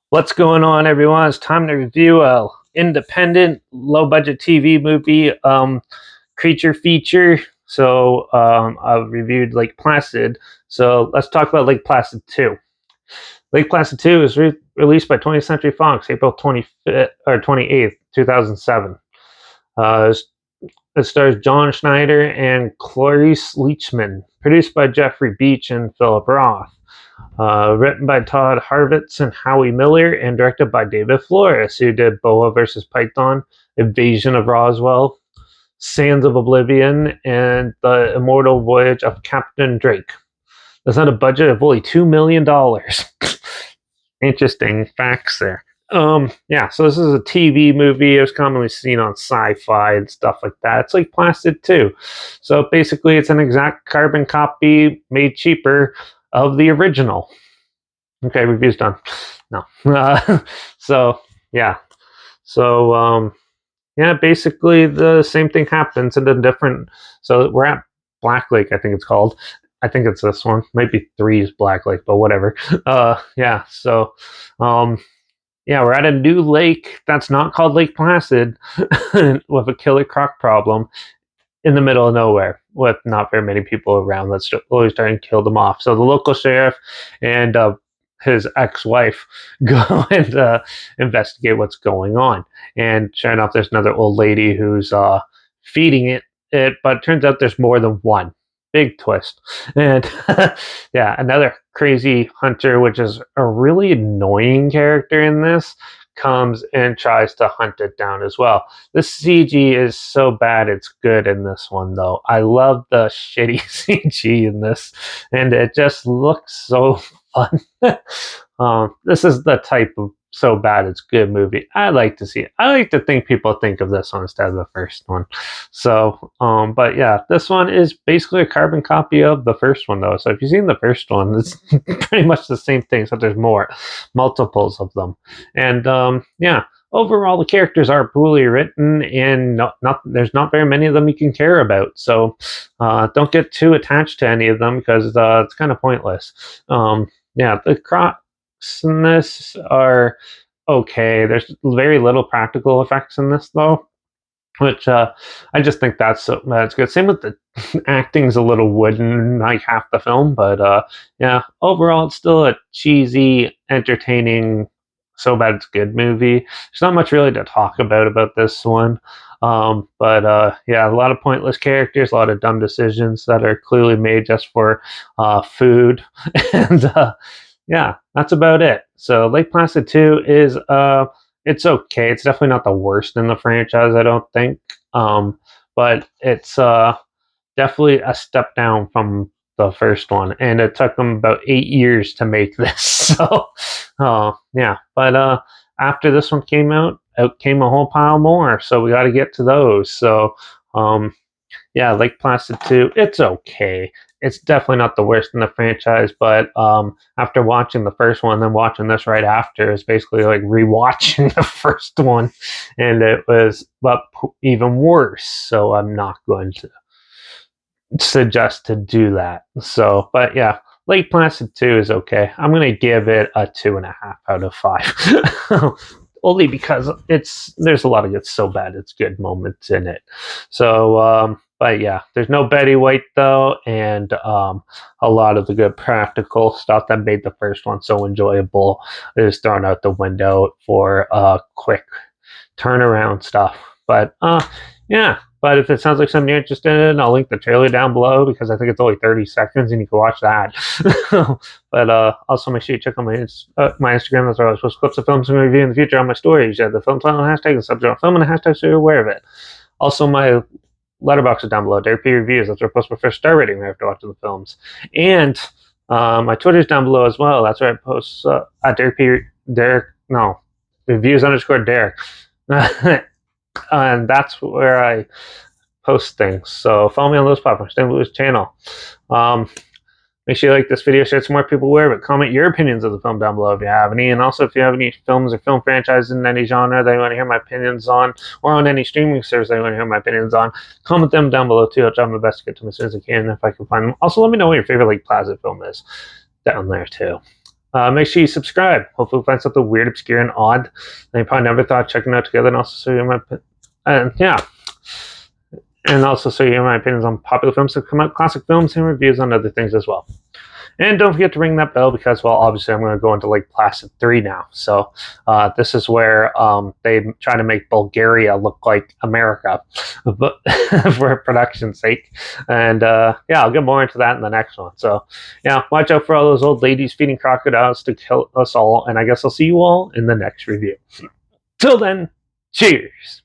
What's going on, everyone? It's time to review a independent, low-budget TV movie, creature feature. I've reviewed Lake Placid. So let's talk about Lake Placid 2. Lake Placid 2 is released by 20th Century Fox, April 25th or 28th, 2007. Uh, it stars John Schneider and Clarice Leachman. Produced by Jeffrey Beach and Philip Roth. Written by Todd Harvitz and Howie Miller, and directed by David Flores, who did Boa vs. Python, Invasion of Roswell, Sands of Oblivion, and The Immortal Voyage of Captain Drake. This had a budget of only $2 million. Interesting facts there. So this is a TV movie. It was commonly seen on sci-fi and stuff like that. It's like Placid too. So basically, it's an exact carbon copy made cheaper of the original. Okay, review's done. No. So yeah. Basically the same thing happens in a different. So we're at Black Lake, I think it's called. I think it's this one. Might be 3's Black Lake, but whatever. Yeah. So, we're at a new lake that's not called Lake Placid, with a killer croc problem in the middle of nowhere with not very many people around. That's always trying to kill them off. So the local sheriff and his ex-wife go and investigate what's going on. And sure enough, there's another old lady who's feeding it, but it turns out there's more than one. Big twist. And another crazy hunter, which is a really annoying character in this, comes and tries to hunt it down as well. The CG is so bad it's good in this one, though. I love the shitty CG in this, and it just looks so fun. This is the type of so bad it's good movie I like to see. I like to think people think of this one instead of the first one. So, but yeah, this one is basically a carbon copy of the first one, though. So if you've seen the first one, it's pretty much the same thing, except there's multiples of them. And overall, the characters are poorly written, and there's not very many of them you can care about. So don't get too attached to any of them, because it's kind of pointless. The crocs in this are okay. There's very little practical effects in this, though, which I just think that's good. Same with the acting's a little wooden, like half the film, but overall it's still a cheesy, entertaining, so bad it's good movie. There's not much really to talk about this one. A lot of pointless characters, a lot of dumb decisions that are clearly made just for food, and that's about it. So Lake Placid 2 is it's okay. It's definitely not the worst in the franchise, I don't think. But it's definitely a step down from the first one, and it took them about 8 years to make this. So, But after this one came out came a whole pile more. So we got to get to those. So, Lake Placid 2, it's okay. It's definitely not the worst in the franchise, but after watching the first one, then watching this right after is basically like rewatching the first one, and it was even worse. So I'm not going to suggest to do that. So, but yeah, Lake Placid 2 is okay. I'm going to give it a 2.5 out of 5. Only because there's a lot of so bad it's good moments in it. So, there's no Betty White, though, and a lot of the good practical stuff that made the first one so enjoyable is thrown out the window for quick turnaround stuff. But but if it sounds like something you're interested in, I'll link the trailer down below, because I think it's only 30 seconds and you can watch that. But also make sure you check out my Instagram. That's where I was post clips of films I'm going to review in the future on my stories. You have the film title hashtag, the subject film, and a hashtag so you're aware of it. Also, my Letterbox is down below. Derek P Reviews. That's where I post my first star rating after watching the films. And my Twitter's down below as well. That's where I post at reviews_Derek. And that's where I post things. So follow me on those platforms. Stay Louis' channel. Make sure you like this video, share it so more people aware of it. Comment your opinions of the film down below if you have any. And also, if you have any films or film franchises in any genre that you want to hear my opinions on, or on any streaming service that you want to hear my opinions on, comment them down below too. I'll try my best to get to them as soon as I can if I can find them. Also, let me know what your favorite Lake Placid film is down there too. Make sure you subscribe. Hopefully, we'll find something weird, obscure, and odd that you probably never thought of checking out together, and also show you my and also show you my opinions on popular films that come out, classic films, and reviews on other things as well. And don't forget to ring that bell because, well, obviously I'm going to go into Lake Placid 3 now. So this is where they try to make Bulgaria look like America but for production's sake. And yeah, I'll get more into that in the next one. So yeah, watch out for all those old ladies feeding crocodiles to kill us all. And I guess I'll see you all in the next review. Till then, cheers.